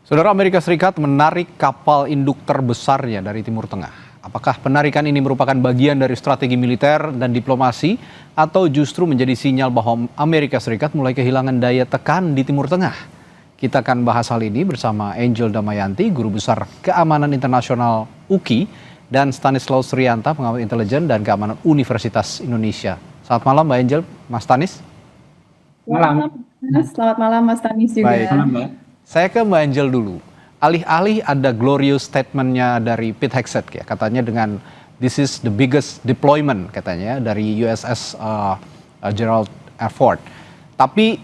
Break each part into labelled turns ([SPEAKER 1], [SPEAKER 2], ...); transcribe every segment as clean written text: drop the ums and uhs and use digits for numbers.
[SPEAKER 1] Saudara, Amerika Serikat menarik kapal induk terbesarnya dari Timur Tengah. Apakah penarikan ini merupakan bagian dari strategi militer dan diplomasi atau justru menjadi sinyal bahwa Amerika Serikat mulai kehilangan daya tekan di Timur Tengah? Kita akan bahas hal ini bersama Angel Damayanti, Guru Besar Keamanan Internasional UKI, dan Stanislaus Rianta, pengamat intelijen dan keamanan Universitas Indonesia. Selamat malam Mbak Angel, Mas Stanis.
[SPEAKER 2] Malam. Selamat malam Mas Stanis juga.
[SPEAKER 1] Baik.
[SPEAKER 2] Malam, Mbak.
[SPEAKER 1] Saya ke Mbak Angel dulu. Alih-alih ada glorious statementnya dari Pete Hegseth ya, katanya dengan this is the biggest deployment katanya dari USS Gerald R. Ford. Tapi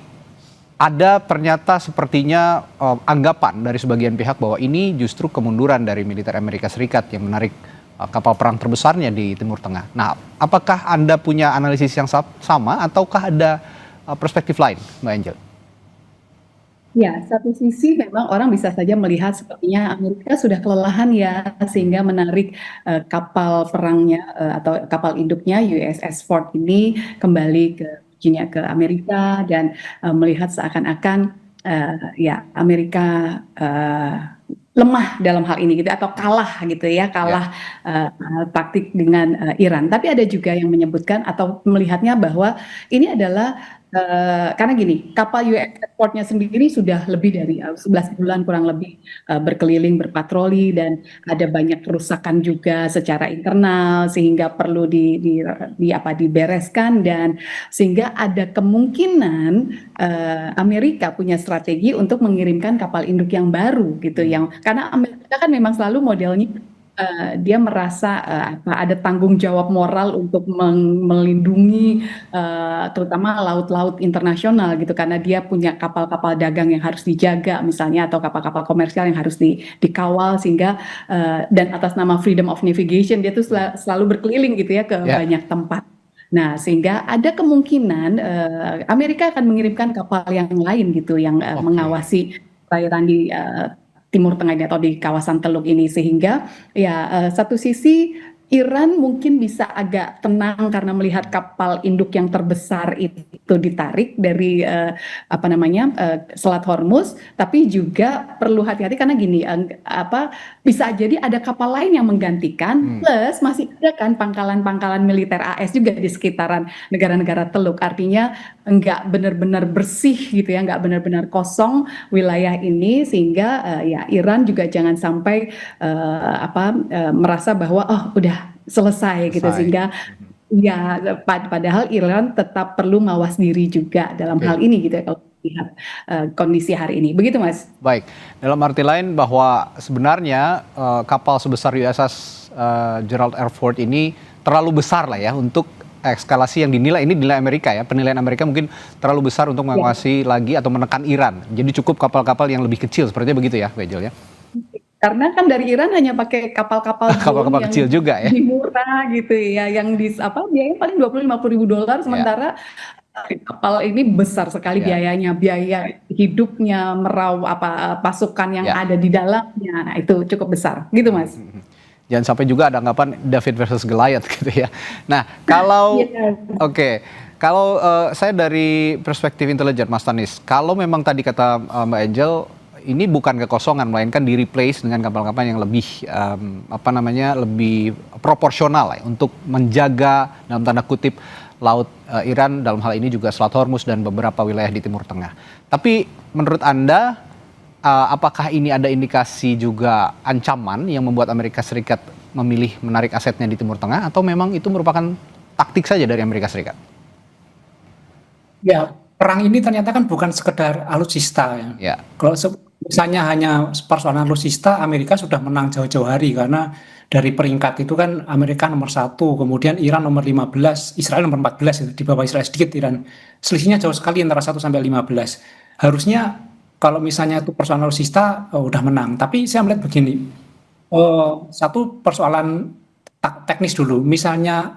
[SPEAKER 1] ada ternyata sepertinya anggapan dari sebagian pihak bahwa ini justru kemunduran dari militer Amerika Serikat yang menarik kapal perang terbesarnya di Timur Tengah. Nah, apakah Anda punya analisis yang sama ataukah ada perspektif lain, Mbak Angel?
[SPEAKER 2] Ya, satu sisi memang orang bisa saja melihat sepertinya Amerika sudah kelelahan ya, sehingga menarik kapal perangnya atau kapal induknya USS Ford ini kembali ke Virginia, ke Amerika, dan melihat seakan-akan ya Amerika lemah dalam hal ini gitu, atau kalah gitu ya, kalah taktik dengan Iran. Tapi ada juga yang menyebutkan atau melihatnya bahwa ini adalah karena gini, kapal USS Ford-nya sendiri sudah lebih dari 11 bulan kurang lebih berkeliling, berpatroli, dan ada banyak kerusakan juga secara internal sehingga perlu dibereskan, dan sehingga ada kemungkinan Amerika punya strategi untuk mengirimkan kapal induk yang baru gitu, yang karena Amerika kan memang selalu modelnya dia merasa ada tanggung jawab moral untuk melindungi terutama laut-laut internasional gitu, karena dia punya kapal-kapal dagang yang harus dijaga misalnya, atau kapal-kapal komersial yang harus dikawal, sehingga dan atas nama freedom of navigation dia tuh selalu berkeliling gitu ya ke banyak tempat. Nah, sehingga ada kemungkinan Amerika akan mengirimkan kapal yang lain gitu yang mengawasi perairan di Timur Tengah ini atau di kawasan Teluk ini, sehingga ya satu sisi Iran mungkin bisa agak tenang karena melihat kapal induk yang terbesar itu ditarik dari Selat Hormuz, tapi juga perlu hati-hati karena gini, bisa jadi ada kapal lain yang menggantikan, plus masih ada kan pangkalan-pangkalan militer AS juga di sekitaran negara-negara Teluk, artinya nggak benar-benar bersih gitu ya, nggak benar-benar kosong wilayah ini, sehingga ya Iran juga jangan sampai merasa bahwa udah selesai gitu, sehingga ya padahal Iran tetap perlu mawas diri juga dalam hal ini gitu ya, kalau lihat kondisi hari ini. Begitu Mas.
[SPEAKER 1] Baik, dalam arti lain bahwa sebenarnya kapal sebesar USS Gerald R. Ford ini terlalu besar lah ya untuk eskalasi yang dinilai, ini nilai Amerika ya, penilaian Amerika mungkin terlalu besar untuk menguasai lagi atau menekan Iran. Jadi cukup kapal-kapal yang lebih kecil, sepertinya begitu ya, Bejel ya?
[SPEAKER 2] Karena kan dari Iran hanya pakai kapal-kapal
[SPEAKER 1] yang kecil juga ya,
[SPEAKER 2] murah gitu ya, yang biayanya paling $20-50 sementara kapal ini besar sekali biayanya, biaya hidupnya, pasukan yang ada di dalamnya, nah itu cukup besar, gitu Mas.
[SPEAKER 1] Jangan sampai juga ada anggapan David versus Goliath gitu ya. Nah, kalau kalau saya dari perspektif intelijen Mas Stanis, kalau memang tadi kata Mbak Angel, ini bukan kekosongan, melainkan di replace dengan kapal-kapal yang lebih lebih proporsional ya, untuk menjaga dalam tanda kutip laut Iran, dalam hal ini juga Selat Hormuz dan beberapa wilayah di Timur Tengah. Tapi menurut Anda, apakah ini ada indikasi juga ancaman yang membuat Amerika Serikat memilih menarik asetnya di Timur Tengah, atau memang itu merupakan taktik saja dari Amerika Serikat?
[SPEAKER 3] Ya, perang ini ternyata kan bukan sekedar alutsista ya. Kalau misalnya hanya persoalan alutsista, Amerika sudah menang jauh-jauh hari, karena dari peringkat itu kan Amerika nomor 1, kemudian Iran nomor 15, Israel nomor 14, itu di bawah Israel sedikit Iran. Selisihnya jauh sekali antara 1 sampai 15. Harusnya kalau misalnya itu persoalan alutsista udah menang. Tapi saya melihat begini, satu persoalan teknis dulu. Misalnya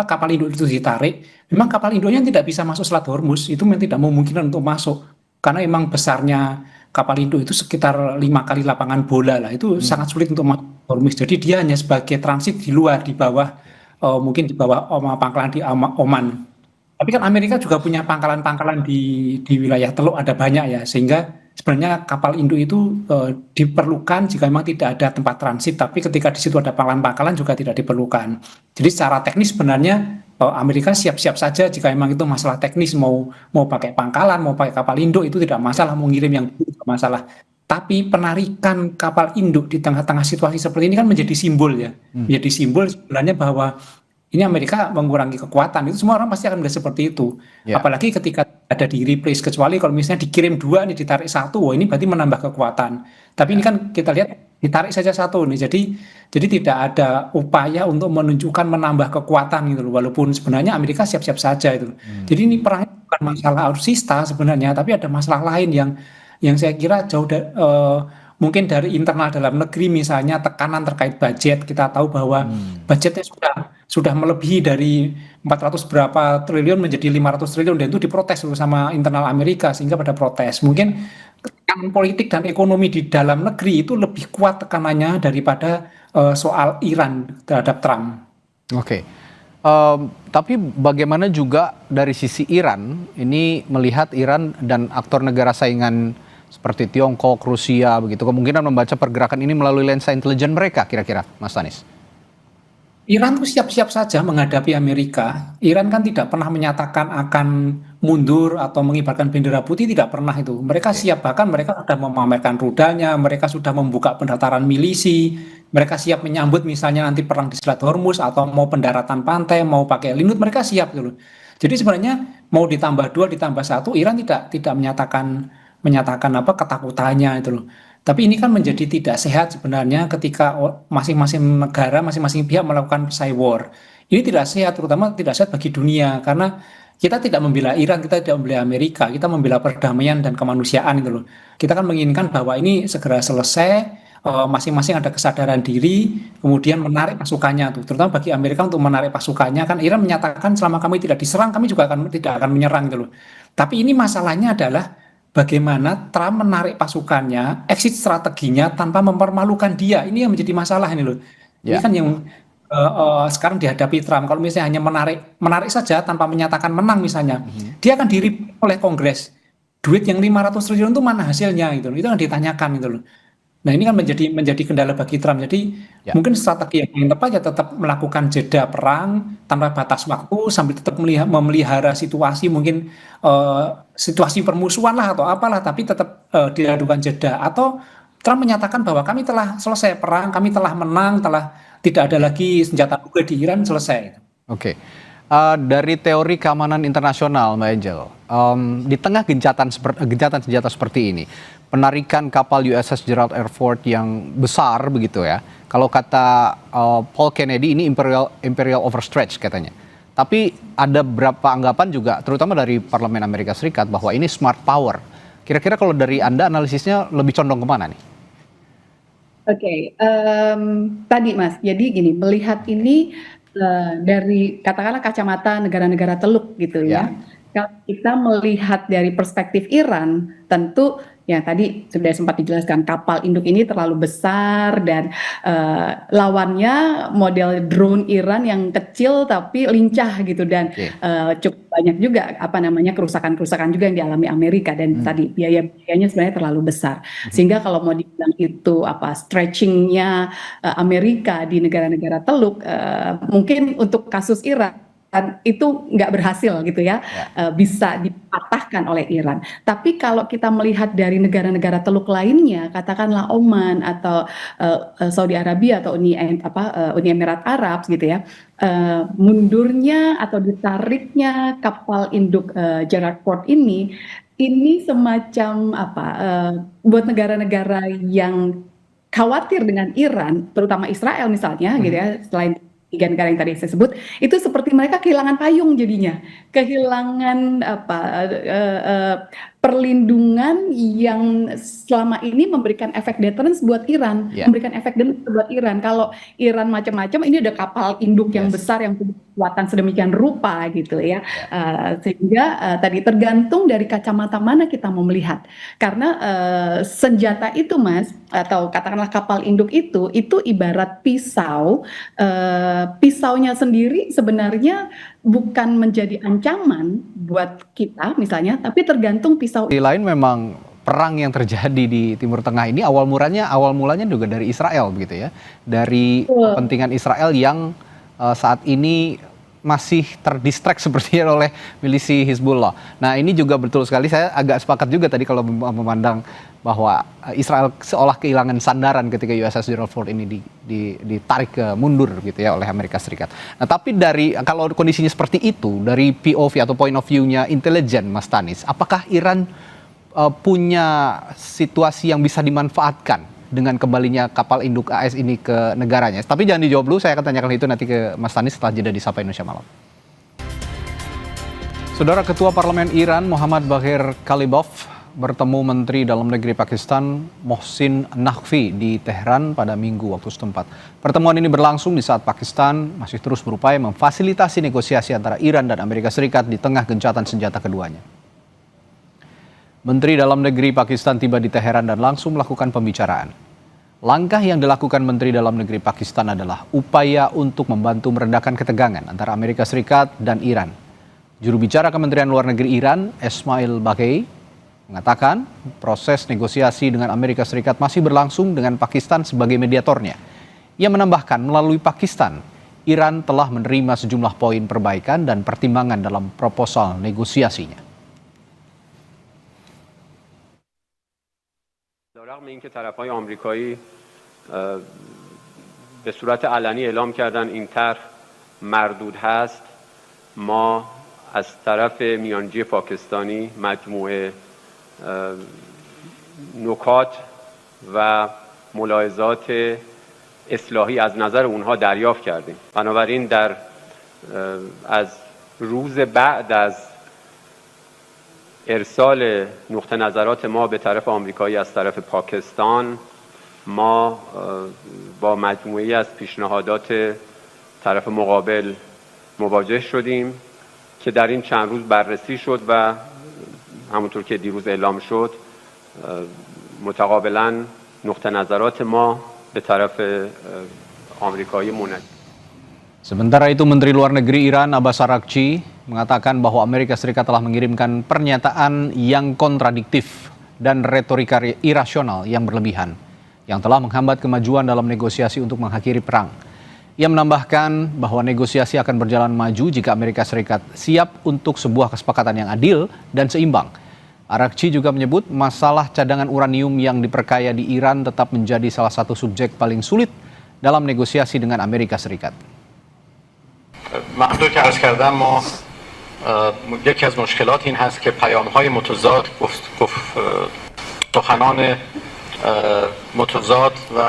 [SPEAKER 3] kapal induk itu ditarik, memang kapal induknya tidak bisa masuk Selat Hormuz, itu memang tidak memungkinkan untuk masuk, karena memang besarnya kapal induk itu sekitar 5 kali lapangan bola lah, itu sangat sulit untuk masuk Hormuz. Jadi dia hanya sebagai transit di luar, di bawah mungkin di bawah pangkalan di Oman. Tapi kan Amerika juga punya pangkalan-pangkalan di wilayah Teluk, ada banyak ya, sehingga sebenarnya kapal induk itu diperlukan jika memang tidak ada tempat transit, tapi ketika di situ ada pangkalan-pangkalan juga tidak diperlukan. Jadi secara teknis sebenarnya Amerika siap-siap saja jika memang itu masalah teknis, mau pakai pangkalan, mau pakai kapal induk itu tidak masalah, mau ngirim yang tidak masalah. Tapi penarikan kapal induk di tengah-tengah situasi seperti ini kan menjadi simbol ya, menjadi simbol sebenarnya bahwa ini Amerika mengurangi kekuatan. Itu semua orang pasti akan melihat seperti itu. Apalagi ketika ada di replace, kecuali kalau misalnya dikirim 2 nih ditarik 1, wah ini berarti menambah kekuatan. Tapi ini kan kita lihat ditarik saja 1 nih. Jadi tidak ada upaya untuk menunjukkan menambah kekuatan gitu loh. Walaupun sebenarnya Amerika siap-siap saja itu. Jadi ini perang bukan masalah alutsista sebenarnya, tapi ada masalah lain yang saya kira jauh mungkin dari internal dalam negeri, misalnya tekanan terkait budget. Kita tahu bahwa budgetnya sudah melebihi dari 400 berapa triliun menjadi 500 triliun, dan itu diprotes sama internal Amerika sehingga pada protes. Mungkin tekanan politik dan ekonomi di dalam negeri itu lebih kuat tekanannya daripada soal Iran terhadap Trump.
[SPEAKER 1] Oke. Tapi bagaimana juga dari sisi Iran, ini melihat Iran dan aktor negara saingan seperti Tiongkok, Rusia, begitu kemungkinan membaca pergerakan ini melalui lensa intelijen mereka, kira-kira, Mas Tanis?
[SPEAKER 3] Iran tuh siap-siap saja menghadapi Amerika. Iran kan tidak pernah menyatakan akan mundur atau mengibarkan bendera putih, tidak pernah itu. Mereka siap, bahkan mereka sudah memamerkan rudalnya, mereka sudah membuka pendaftaran milisi, mereka siap menyambut misalnya nanti perang di Selat Hormuz atau mau pendaratan pantai, mau pakai linut, mereka siap gitu. Jadi sebenarnya mau ditambah 2, ditambah 1, Iran tidak menyatakan apa ketakutannya itu loh. Tapi ini kan menjadi tidak sehat sebenarnya ketika masing-masing negara, masing-masing pihak melakukan cyber war. Ini tidak sehat, terutama tidak sehat bagi dunia, karena kita tidak membela Iran, kita tidak membela Amerika, kita membela perdamaian dan kemanusiaan itu loh. Kita kan menginginkan bahwa ini segera selesai, masing-masing ada kesadaran diri, kemudian menarik pasukannya tuh. Terutama bagi Amerika untuk menarik pasukannya, kan Iran menyatakan selama kami tidak diserang, kami juga tidak akan menyerang gitu loh. Tapi ini masalahnya adalah bagaimana Trump menarik pasukannya, exit strateginya tanpa mempermalukan dia. Ini yang menjadi masalah ini loh. Ini kan yang sekarang dihadapi Trump. Kalau misalnya hanya menarik saja tanpa menyatakan menang misalnya, dia akan diri oleh Kongres. Duit yang 500 triliun itu mana hasilnya gitu. Itu yang ditanyakan gitu loh. Nah ini kan menjadi kendala bagi Trump. Jadi mungkin strategi yang paling tepat ya tetap melakukan jeda perang tanpa batas waktu sambil tetap memelihara situasi, mungkin situasi permusuhan lah atau apalah, tapi tetap dilakukan jeda. Atau Trump menyatakan bahwa kami telah selesai perang, kami telah menang, telah tidak ada lagi senjata nuklir di Iran, selesai.
[SPEAKER 1] Oke. Dari teori keamanan internasional, Mbak Angel, di tengah gencatan senjata seperti ini, penarikan kapal USS Gerald R. Ford yang besar begitu ya, kalau kata Paul Kennedy ini imperial overstretch katanya. Tapi ada beberapa anggapan juga, terutama dari Parlemen Amerika Serikat, bahwa ini smart power. Kira-kira kalau dari Anda analisisnya lebih condong kemana nih?
[SPEAKER 2] Oke, tadi Mas, jadi gini, melihat ini dari katakanlah kacamata negara-negara teluk gitu ya. Kalau kita melihat dari perspektif Iran, tentu ya tadi sudah sempat dijelaskan, kapal induk ini terlalu besar dan lawannya model drone Iran yang kecil tapi lincah gitu, dan cukup banyak juga kerusakan-kerusakan juga yang dialami Amerika, dan tadi biayanya sebenarnya terlalu besar. Sehingga kalau mau dibilang itu stretchingnya Amerika di negara-negara teluk, mungkin untuk kasus Iran itu nggak berhasil gitu ya, bisa dipatahkan oleh Iran. Tapi kalau kita melihat dari negara-negara teluk lainnya, katakanlah Oman atau Saudi Arabia atau Uni Emirat Arab gitu ya, mundurnya atau ditariknya kapal induk Gerald Ford ini semacam buat negara-negara yang khawatir dengan Iran, terutama Israel misalnya gitu ya, selain 3 negara yang tadi saya sebut, itu seperti mereka kehilangan payung jadinya, kehilangan perlindungan yang selama ini memberikan efek deterrence buat Iran, memberikan efek deterrence buat Iran. Kalau Iran macam-macam, ini udah kapal induk yang besar yang punya kekuatan sedemikian rupa gitu ya, sehingga tadi tergantung dari kacamata mana kita mau melihat, karena senjata itu Mas, atau katakanlah kapal induk itu ibarat pisau. Pisaunya sendiri sebenarnya bukan menjadi ancaman buat kita misalnya, tapi tergantung pisau.
[SPEAKER 1] Di lain memang perang yang terjadi di Timur Tengah ini awal mulanya juga dari Israel begitu ya, dari kepentingan Israel yang saat ini masih terdistract sepertinya oleh milisi Hizbullah. Nah ini juga betul sekali, saya agak sepakat juga tadi kalau memandang bahwa Israel seolah kehilangan sandaran ketika USS Gerald Ford ini ditarik mundur gitu ya oleh Amerika Serikat. Nah tapi kalau kondisinya seperti itu, dari POV atau point of view-nya intelijen, Mas Tanis, apakah Iran punya situasi yang bisa dimanfaatkan dengan kembalinya kapal induk AS ini ke negaranya? Tapi jangan dijawab dulu, saya akan tanyakan itu nanti ke Mas Tanis setelah jeda di Sapa Indonesia Malam. Saudara, Ketua Parlemen Iran Muhammad Baghir Kalibov bertemu Menteri Dalam Negeri Pakistan Mohsin Naqvi di Tehran pada Minggu waktu setempat. Pertemuan ini berlangsung di saat Pakistan masih terus berupaya memfasilitasi negosiasi antara Iran dan Amerika Serikat di tengah gencatan senjata keduanya. Menteri Dalam Negeri Pakistan tiba di Teheran dan langsung melakukan pembicaraan. Langkah yang dilakukan Menteri Dalam Negeri Pakistan adalah upaya untuk membantu meredakan ketegangan antara Amerika Serikat dan Iran. Juru bicara Kementerian Luar Negeri Iran, Esmail Baghei, mengatakan proses negosiasi dengan Amerika Serikat masih berlangsung dengan Pakistan sebagai mediatornya. Ia menambahkan melalui Pakistan, Iran telah menerima sejumlah poin perbaikan dan pertimbangan dalam proposal negosiasinya.
[SPEAKER 4] رغم اینکه طرف‌های آمریکایی به صورت علنی اعلام کردن این طرح مردود هست، ما از طرف میانجی پاکستانی مجموعه نکات و ملاحظات اصلاحی از نظر اونها دریافت کردیم. بنابراین از روز بعد از ارسال نقطه نظرات ما به طرف آمریکایی از طرف پاکستان، ما با مجموعی از پیشنهادات طرف مقابل مواجه شدیم که در این چند روز بررسی شد و همونطور که دیروز اعلام شد متقابلا نقطه نظرات ما به طرف آمریکایی منعکس.
[SPEAKER 1] Sementara itu, Menteri Luar Negeri Iran Abbas Araghchi mengatakan bahwa Amerika Serikat telah mengirimkan pernyataan yang kontradiktif dan retorika irasional yang berlebihan, yang telah menghambat kemajuan dalam negosiasi untuk mengakhiri perang. Ia menambahkan bahwa negosiasi akan berjalan maju jika Amerika Serikat siap untuk sebuah kesepakatan yang adil dan seimbang. Araghchi juga menyebut masalah cadangan uranium yang diperkaya di Iran tetap menjadi salah satu subjek paling sulit dalam negosiasi dengan Amerika Serikat.
[SPEAKER 5] همونطور که عرض کردم ما یکی از مشکلات این هست که پیام‌های متضاد، سخنان متضاد و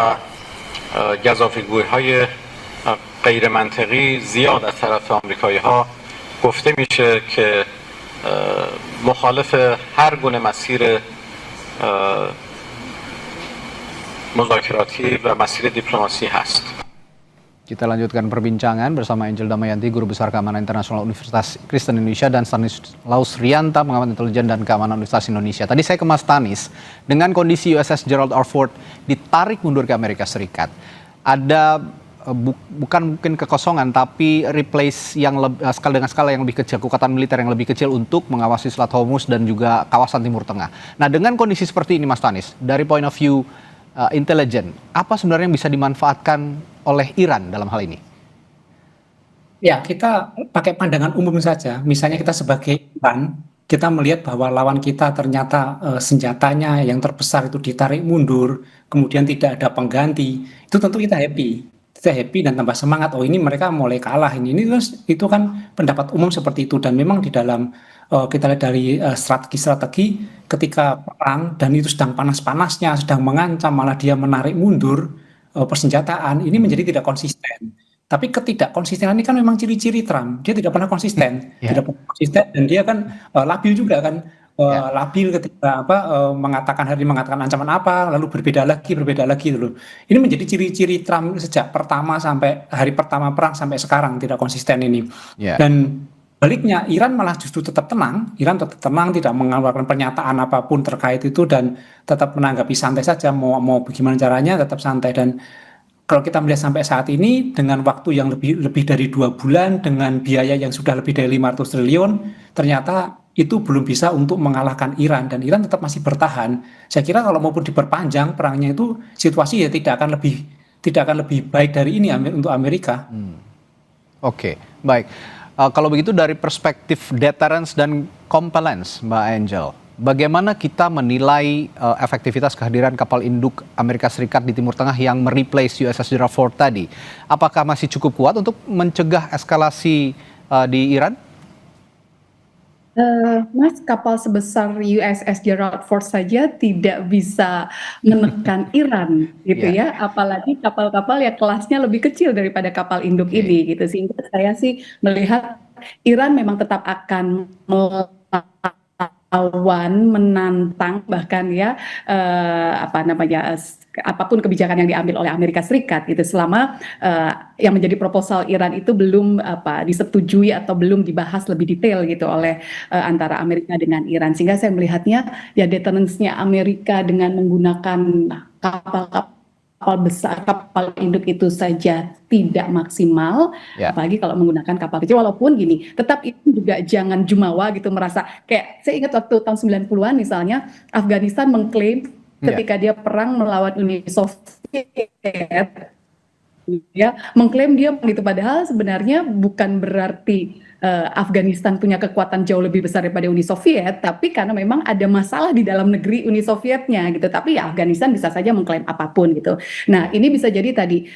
[SPEAKER 5] گزافه‌گویی‌های غیر منطقی زیاد از طرف آمریکایی‌ها گفته میشه که مخالف هر گونه مسیر مذاکراتی و مسیر دیپلماسی هست.
[SPEAKER 1] Kita lanjutkan perbincangan bersama Angel Damayanti, Guru Besar Keamanan Internasional Universitas Kristen Indonesia, dan Stanislaus Rianta, Pengamat Intelijen dan Keamanan Universitas Indonesia. Tadi saya ke Mas Tanis, dengan kondisi USS Gerald R. Ford ditarik mundur ke Amerika Serikat, ada bukan mungkin kekosongan, tapi replace yang dengan skala yang lebih kecil, kekuatan militer yang lebih kecil untuk mengawasi Selat Hormuz dan juga kawasan Timur Tengah. Nah, dengan kondisi seperti ini, Mas Tanis, dari point of view intelijen, apa sebenarnya yang bisa dimanfaatkan oleh Iran dalam hal ini?
[SPEAKER 3] Ya, kita pakai pandangan umum saja. Misalnya kita sebagai Iran, kita melihat bahwa lawan kita ternyata senjatanya yang terbesar itu ditarik mundur, kemudian tidak ada pengganti. Itu tentu kita happy. Kita happy dan tambah semangat. Oh, ini mereka mulai kalah ini. Itu kan pendapat umum seperti itu. Dan memang di dalam kita lihat dari strategi ketika perang dan itu sedang panas-panasnya, sedang mengancam, malah dia menarik mundur persenjataan, ini menjadi tidak konsisten. Tapi ketidakkonsistenan ini kan memang ciri-ciri Trump. Dia tidak pernah konsisten, tidak pernah konsisten, dan dia kan labil juga kan, labil ketika mengatakan ancaman apa, lalu berbeda lagi dulu. Ini menjadi ciri-ciri Trump sejak hari pertama perang sampai sekarang, tidak konsisten ini. Dan baliknya, Iran malah justru tetap tenang. Iran tetap tenang, tidak mengeluarkan pernyataan apapun terkait itu dan tetap menanggapi santai saja. Mau bagaimana caranya, tetap santai. Dan kalau kita melihat sampai saat ini dengan waktu yang lebih dari 2 bulan, dengan biaya yang sudah lebih dari 500 triliun, ternyata itu belum bisa untuk mengalahkan Iran dan Iran tetap masih bertahan. Saya kira kalau maupun diperpanjang perangnya itu situasi ya tidak akan lebih baik dari ini untuk Amerika.
[SPEAKER 1] Oke, baik. Kalau begitu dari perspektif deterrence dan compliance, Mbak Angel, bagaimana kita menilai efektivitas kehadiran kapal induk Amerika Serikat di Timur Tengah yang mereplace USS Gerald Ford tadi? Apakah masih cukup kuat untuk mencegah eskalasi di Iran?
[SPEAKER 2] Mas, kapal sebesar USS Gerald Ford saja tidak bisa menekan Iran, gitu ya. Apalagi kapal-kapal yang kelasnya lebih kecil daripada kapal induk ini, gitu. Sehingga saya sih melihat Iran memang tetap akan melawan, menantang, bahkan ya apapun kebijakan yang diambil oleh Amerika Serikat gitu, selama yang menjadi proposal Iran itu belum disetujui atau belum dibahas lebih detail gitu oleh antara Amerika dengan Iran. Sehingga saya melihatnya ya deterrence-nya Amerika dengan menggunakan kapal besar, kapal induk itu saja tidak maksimal, apalagi kalau menggunakan kapal kecil. Walaupun gini, tetap itu juga jangan jumawa gitu, merasa kayak saya ingat waktu tahun 90-an misalnya Afghanistan mengklaim ketika dia perang melawan Uni Soviet, ya mengklaim dia gitu, padahal sebenarnya bukan berarti Afghanistan punya kekuatan jauh lebih besar daripada Uni Soviet, tapi karena memang ada masalah di dalam negeri Uni Sovietnya gitu. Tapi ya Afghanistan bisa saja mengklaim apapun gitu. Nah ini bisa jadi tadi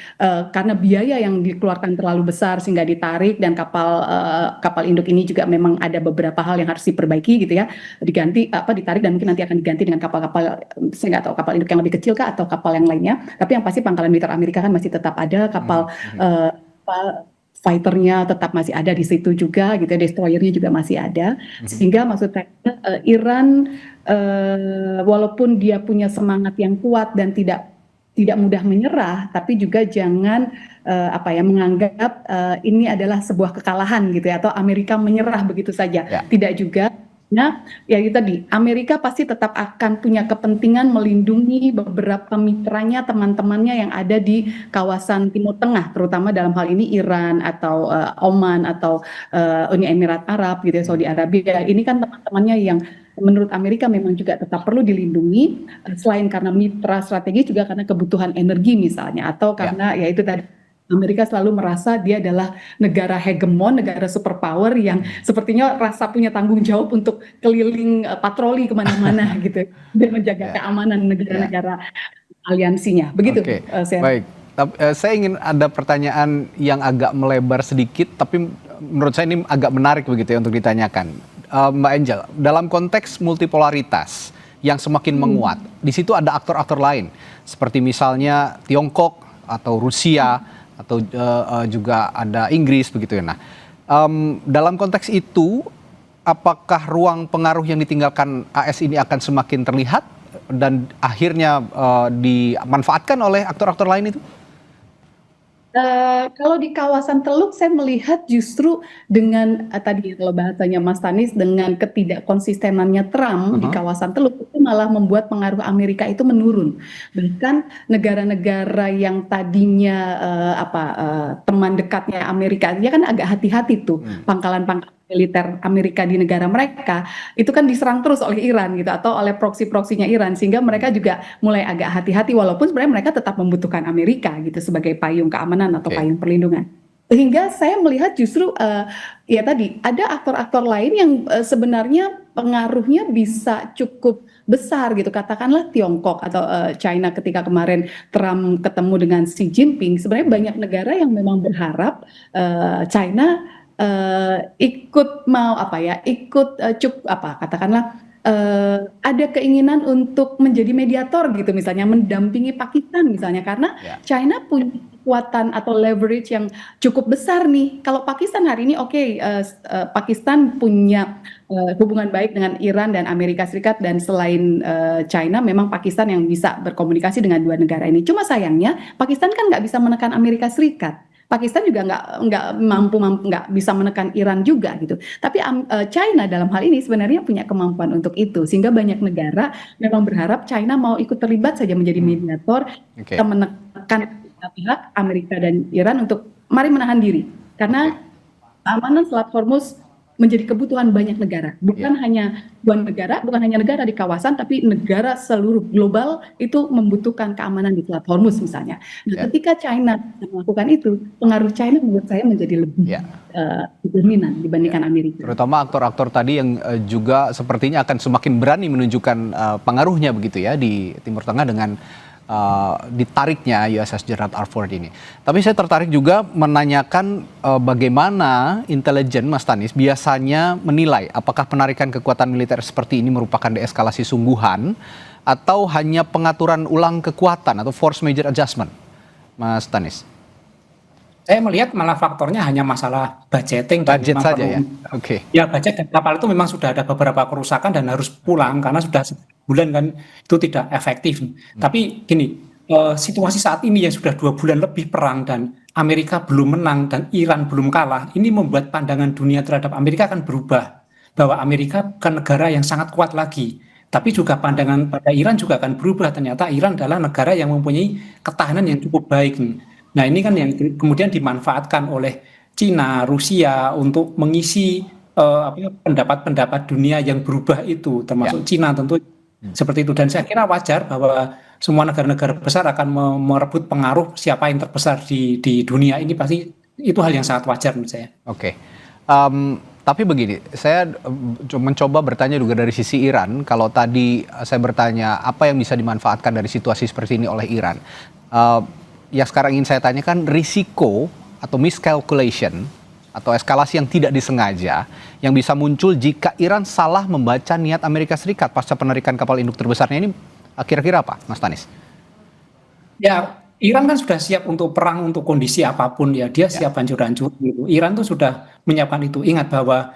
[SPEAKER 2] karena biaya yang dikeluarkan terlalu besar sehingga ditarik, dan kapal induk ini juga memang ada beberapa hal yang harus diperbaiki gitu ya, ditarik dan mungkin nanti akan diganti dengan kapal-kapal, saya nggak tahu kapal induk yang lebih kecil kah atau kapal yang lainnya. Tapi yang pasti pangkalan militer Amerika kan masih tetap ada, kapal fighternya tetap masih ada di situ juga gitu, destroyernya juga masih ada. Sehingga maksud saya Iran walaupun dia punya semangat yang kuat dan tidak mudah menyerah, tapi juga jangan menganggap ini adalah sebuah kekalahan gitu ya, atau Amerika menyerah begitu saja. Tidak juga. Nah, ya itu tadi, Amerika pasti tetap akan punya kepentingan melindungi beberapa mitranya, teman-temannya yang ada di kawasan Timur Tengah, terutama dalam hal ini Iran atau Oman atau Uni Emirat Arab gitu ya, Saudi Arabia. Ini kan teman-temannya yang menurut Amerika memang juga tetap perlu dilindungi, selain karena mitra strategis juga karena kebutuhan energi misalnya, atau karena ya itu tadi, Amerika selalu merasa dia adalah negara hegemon, negara superpower yang sepertinya rasa punya tanggung jawab untuk keliling patroli kemana-mana gitu, dan menjaga keamanan negara-negara aliansinya. Begitu.
[SPEAKER 1] Baik. Saya ingin ada pertanyaan yang agak melebar sedikit, tapi menurut saya ini agak menarik begitu ya untuk ditanyakan. Mbak Angel, dalam konteks multipolaritas yang semakin menguat, di situ ada aktor-aktor lain, seperti misalnya Tiongkok atau Rusia, atau juga ada Inggris begitu ya. Nah, dalam konteks itu, apakah ruang pengaruh yang ditinggalkan AS ini akan semakin terlihat dan akhirnya dimanfaatkan oleh aktor-aktor lain itu?
[SPEAKER 2] Kalau di kawasan Teluk saya melihat justru dengan tadi kalau bahasanya Mas Tanis, dengan ketidakkonsistenannya Trump di kawasan Teluk itu malah membuat pengaruh Amerika itu menurun. Bahkan negara-negara yang tadinya teman dekatnya Amerika, dia kan agak hati-hati tuh, pangkalan-pangkalan militer Amerika di negara mereka itu kan diserang terus oleh Iran gitu, atau oleh proksi-proksinya Iran, sehingga mereka juga mulai agak hati-hati, walaupun sebenarnya mereka tetap membutuhkan Amerika gitu sebagai payung keamanan atau payung perlindungan. Sehingga saya melihat justru ya tadi ada aktor-aktor lain yang sebenarnya pengaruhnya bisa cukup besar gitu, katakanlah Tiongkok atau China. Ketika kemarin Trump ketemu dengan Xi Jinping, sebenarnya banyak negara yang memang berharap China katakanlah ada keinginan untuk menjadi mediator gitu, misalnya mendampingi Pakistan misalnya, karena China punya kekuatan atau leverage yang cukup besar nih. Kalau Pakistan hari ini Pakistan punya hubungan baik dengan Iran dan Amerika Serikat, dan selain China memang Pakistan yang bisa berkomunikasi dengan dua negara ini. Cuma sayangnya Pakistan kan nggak bisa menekan Amerika Serikat. Pakistan juga nggak bisa menekan Iran juga gitu. Tapi China dalam hal ini sebenarnya punya kemampuan untuk itu, sehingga banyak negara memang berharap China mau ikut terlibat saja menjadi mediator, kita menekan pihak Amerika dan Iran untuk mari menahan diri, karena keamanan Selat Hormuz menjadi kebutuhan banyak negara, bukan hanya negara di kawasan, tapi negara seluruh global itu membutuhkan keamanan di Selat Hormuz misalnya. Nah, ketika China melakukan itu, pengaruh China menurut saya menjadi lebih dominan dibandingkan Amerika.
[SPEAKER 1] Terutama aktor-aktor tadi yang juga sepertinya akan semakin berani menunjukkan pengaruhnya begitu ya di Timur Tengah dengan ditariknya USS Gerald R. Ford ini. Tapi saya tertarik juga menanyakan bagaimana intelijen, Mas Tanis, biasanya menilai apakah penarikan kekuatan militer seperti ini merupakan deeskalasi sungguhan atau hanya pengaturan ulang kekuatan atau force major adjustment, Mas Tanis?
[SPEAKER 3] Saya melihat malah faktornya hanya masalah budgeting.
[SPEAKER 1] Budget saja ya? Oke.
[SPEAKER 3] Ya, budget dan kapal itu memang sudah ada beberapa kerusakan dan harus pulang karena sudah bulan kan itu tidak efektif. Tapi gini, situasi saat ini yang sudah 2 bulan lebih perang dan Amerika belum menang dan Iran belum kalah, ini membuat pandangan dunia terhadap Amerika akan berubah. Bahwa Amerika bukan negara yang sangat kuat lagi. Tapi juga pandangan pada Iran juga akan berubah. Ternyata Iran adalah negara yang mempunyai ketahanan yang cukup baik. Nah, ini kan yang kemudian dimanfaatkan oleh Cina, Rusia untuk mengisi pendapat-pendapat dunia yang berubah itu, termasuk Cina tentu seperti itu. Dan saya kira wajar bahwa semua negara-negara besar akan merebut pengaruh siapa yang terbesar di dunia ini, pasti itu hal yang sangat wajar menurut saya.
[SPEAKER 1] Oke. Tapi begini, saya mencoba bertanya juga dari sisi Iran. Kalau tadi saya bertanya apa yang bisa dimanfaatkan dari situasi seperti ini oleh Iran, yang sekarang ingin saya tanyakan risiko atau miscalculation atau eskalasi yang tidak disengaja yang bisa muncul jika Iran salah membaca niat Amerika Serikat pasca penarikan kapal induk terbesarnya ini, kira-kira apa, Mas Tanis?
[SPEAKER 3] Ya, Iran kan sudah siap untuk perang untuk kondisi apapun ya, dia siap hancur-hancur gitu. Iran tuh sudah menyiapkan itu. Ingat bahwa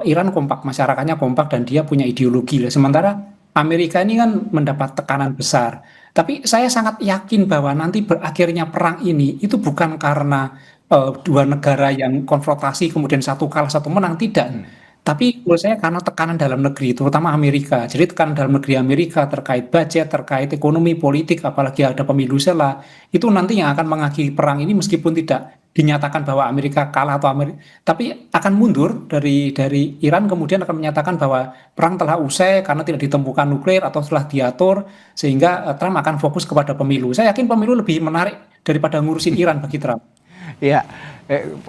[SPEAKER 3] Iran kompak, masyarakatnya kompak dan dia punya ideologi. Sementara Amerika ini kan mendapat tekanan besar. Tapi saya sangat yakin bahwa nanti berakhirnya perang ini itu bukan karena 2 negara yang konfrontasi kemudian satu kalah satu menang, tidak. Tapi menurut saya karena tekanan dalam negeri, terutama Amerika. Jadi tekanan dalam negeri Amerika terkait budget, terkait ekonomi, politik, apalagi ada pemilu sela, itu nanti yang akan mengakhiri perang ini meskipun tidak dinyatakan bahwa Amerika kalah tapi akan mundur dari Iran, kemudian akan menyatakan bahwa perang telah usai karena tidak ditemukan nuklir atau telah diatur, sehingga Trump akan fokus kepada pemilu. Saya yakin pemilu lebih menarik daripada ngurusin Iran bagi Trump.
[SPEAKER 1] Iya,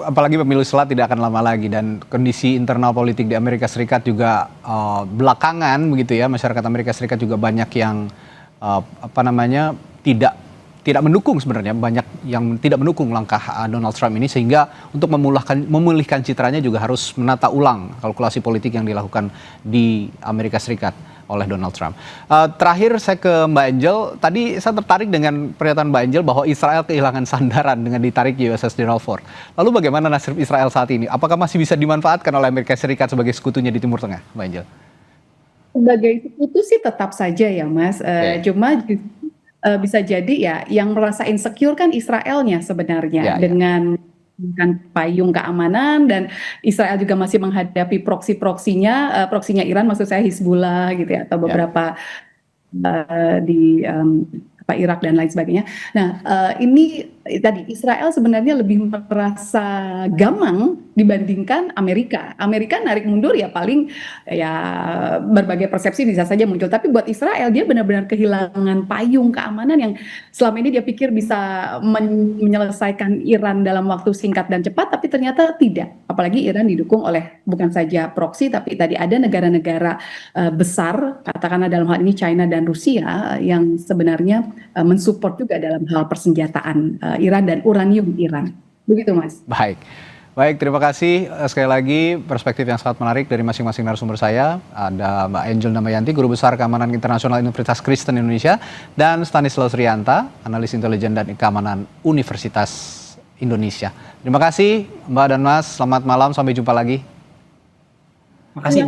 [SPEAKER 1] apalagi pemilu selat tidak akan lama lagi dan kondisi internal politik di Amerika Serikat juga belakangan begitu ya, masyarakat Amerika Serikat juga banyak yang tidak mendukung, sebenarnya banyak yang tidak mendukung langkah Donald Trump ini, sehingga untuk memulihkan citranya juga harus menata ulang kalkulasi politik yang dilakukan di Amerika Serikat oleh Donald Trump. Terakhir saya ke Mbak Angel, tadi saya tertarik dengan pernyataan Mbak Angel bahwa Israel kehilangan sandaran dengan ditarik USS Gerald Ford. Lalu bagaimana nasib Israel saat ini? Apakah masih bisa dimanfaatkan oleh Amerika Serikat sebagai sekutunya di Timur Tengah, Mbak Angel?
[SPEAKER 2] Sebagai sekutu sih tetap saja ya Mas, cuma bisa jadi ya yang merasa insecure kan Israelnya sebenarnya dengan payung keamanan, dan Israel juga masih menghadapi proksinya Iran, maksud saya Hizbullah gitu ya, atau beberapa di Irak dan lain sebagainya. Nah, ini tadi Israel sebenarnya lebih merasa gamang dibandingkan Amerika. Amerika narik mundur ya paling ya berbagai persepsi bisa saja muncul. Tapi buat Israel dia benar-benar kehilangan payung keamanan yang selama ini dia pikir bisa menyelesaikan Iran dalam waktu singkat dan cepat, tapi ternyata tidak. Apalagi Iran didukung oleh bukan saja proksi, tapi tadi ada negara-negara besar, katakanlah dalam hal ini China dan Rusia, yang sebenarnya mensupport juga dalam hal persenjataan Iran dan uranium Iran. Begitu Mas.
[SPEAKER 1] Baik, terima kasih sekali lagi perspektif yang sangat menarik dari masing-masing narasumber saya. Ada Mbak Angel Damayanti, Guru Besar Keamanan Internasional Universitas Kristen Indonesia, dan Stanislaus Rianta, Analis Intelijen dan Keamanan Universitas Indonesia. Terima kasih Mbak dan Mas, selamat malam, sampai jumpa lagi.
[SPEAKER 3] Terima kasih.